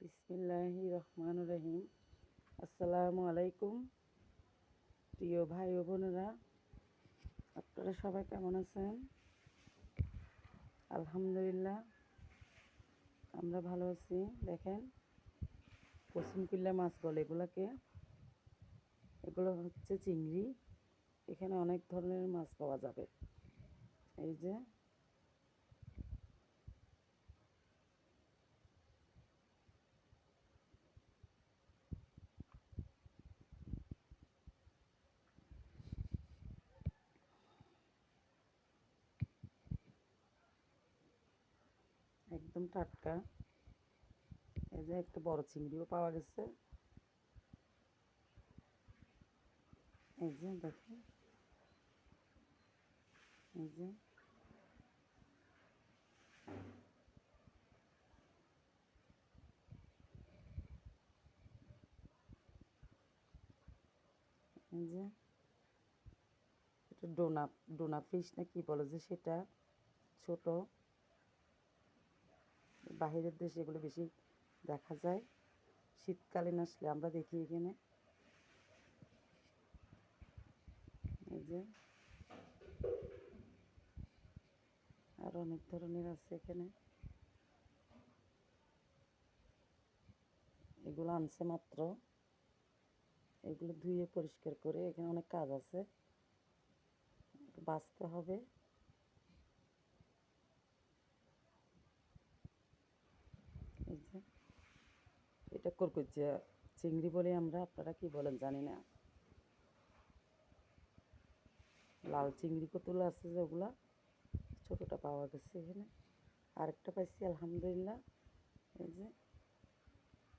বিসমিল্লাহির রহমানির রহিম। আসসালামু আলাইকুম প্রিয় ভাই ও বোনেরা, আপনারা সবাই কেমন আছেন? আলহামদুলিল্লাহ আমরা ভালো আছি। দেখেন, পশ্চিম কুল্লা মাছ বলে এগুলোকে। এগুলো হচ্ছে চিংড়ি। এখানে অনেক ধরনের মাছ পাওয়া যাবে। এই যে একদম টাটকা। এই যে একটা বড় চিংড়িও পাওয়া গেছে। এই যে দেখেন, এই যে এই যে এটা ডোনা ডোনা ফিশ না কি বলে যে সেটা, ছোট। বাহিরের দেশে এগুলো বেশি দেখা যায়। শীতকালীন আসলে আমরা দেখি এখানে। এই যে আর অনেক ধরনের আছে এখানে। এগুলো আনছে মাত্র। এগুলো ধুয়ে পরিষ্কার করে, এখানে অনেক কাজ আছে, বাছতে হবে। এই যে এটা কলকুচিয়া চিংড়ি বলে আমরা, আপনারা কি বলেন জানি না। লাল চিংড়ি কতগুলো আছে যে ওগুলা, ছোটোটা পাওয়া গেছে এখানে। আরেকটা পাইছি আলহামদুলিল্লাহ। এই যে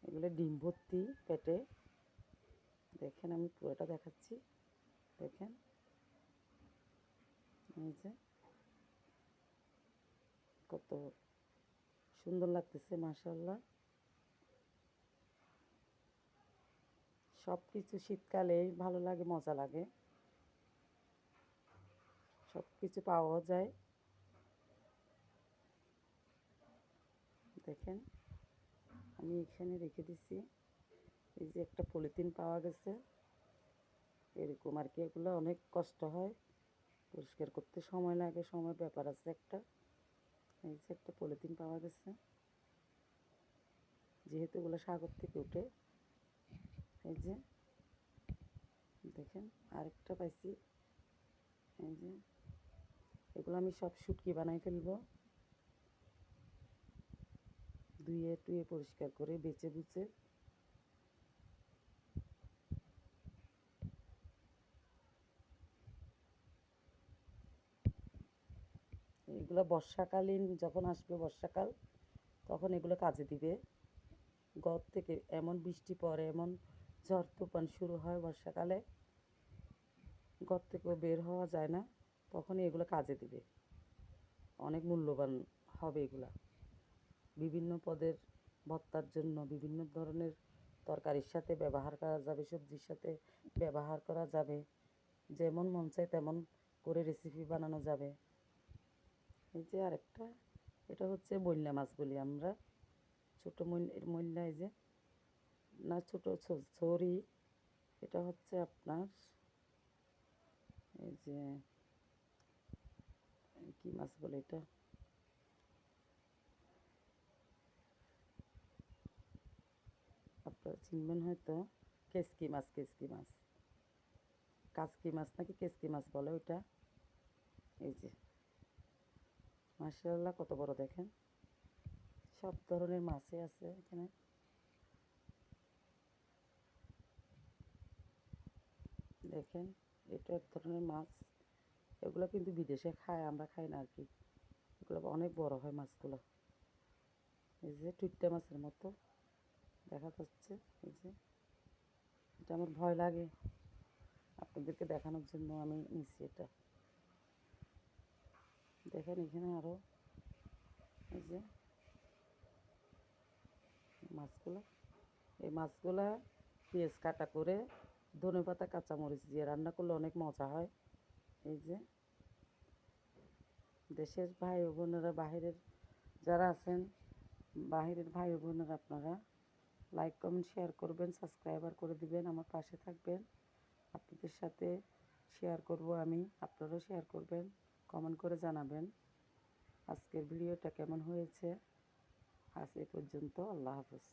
এগুলো ডিম ভর্তি পেটে। দেখেন, আমি পুরোটা দেখাচ্ছি। দেখেন, এই যে কত সুন্দর লাগতেছে, মাশাআল্লাহ। সব কিছু শীতকালে ভালো লাগে, মজা লাগে। সব কিছু পাওয়া যায়। দেখেন, আমি এখানে রেখে দিছি। এই যে একটা পলিথিন পাওয়া গেছে, এরকম আর কি। এগুলো অনেক কষ্ট হয়, পরিষ্কার করতে সময় লাগে, সময় ব্যাপার আছে একটা। এই যে একটা পলিথিন পাওয়া গেছে, যেহেতু এগুলো সাগর থেকে উঠে। এই যে দেখেন, আরেকটা পাইছি। এই যে এগুলো আমি সব শুটকি বানাই ফেলবো, ধুয়ে টুয়ে পরিষ্কার করে বেছে বুছে। এগুলো বর্ষাকালীন যখন আসবে, বর্ষাকাল, তখন এগুলো কাজে দিবে। গত থেকে এমন বৃষ্টি পড়ে, এমন ঝড় তুফান শুরু হয় বর্ষাকালে, ঘর থেকেও বের হওয়া যায় না, তখনই এগুলো কাজে দিবে। অনেক মূল্যবান হবে এগুলা। বিভিন্ন পদের ভর্তার জন্য, বিভিন্ন ধরনের তরকারির সাথে ব্যবহার করা যাবে, সবজির সাথে ব্যবহার করা যাবে। যেমন মন চায় তেমন করে রেসিপি বানানো যাবে। এই যে আরেকটা, এটা হচ্ছে মইল্লা মাছ বলি আমরা, ছোটো মইল্লা। এই যে না, ছোটো ছড়ি। এটা হচ্ছে আপনার, এই যে কি মাছ বলে এটা, আপনারা চিনবেন হয়তো। কেসকি মাছ, কেসকি মাছ, কাসকি মাছ নাকি কেসকি মাছ বলে ওইটা। এই যে মাশাআল্লাহ কত বড়, দেখেন। সব ধরনের মাছই আছে এখানে। দেখেন, এটা এক ধরনের মাছ। এগুলো কিন্তু বিদেশে খায়, আমরা খাই না আর কি। এগুলো অনেক বড় হয় মাছগুলো। এই যে টুইট্টা মাছের মতো দেখা যাচ্ছে। এই যে এটা আমার ভয় লাগে, আপনাদেরকে দেখানোর জন্য আমি নিচ্ছি এটা। দেখেন এখানে আরও, এই যে মাছগুলো, এই মাছগুলা পেঁয়াজ কাটা করে, ধনেপাতা কাঁচামরিচ দিয়ে রান্না করলে অনেক মজা হয়। এই যে দেশের ভাই ও বোনেরা, বাহিরের যারা আছেন, বাহিরের ভাই ও বোনেরা, আপনারা লাইক কমেন্ট শেয়ার করবেন, সাবস্ক্রাইবার করে দিবেন, আমার পাশে থাকবেন। আপনাদের সাথে শেয়ার করব আমি, আপনারাও শেয়ার করবেন, কমেন্ট করে জানাবেন আজকের ভিডিওটা কেমন হয়েছে। আজ এ পর্যন্ত, আল্লাহ হাফেজ।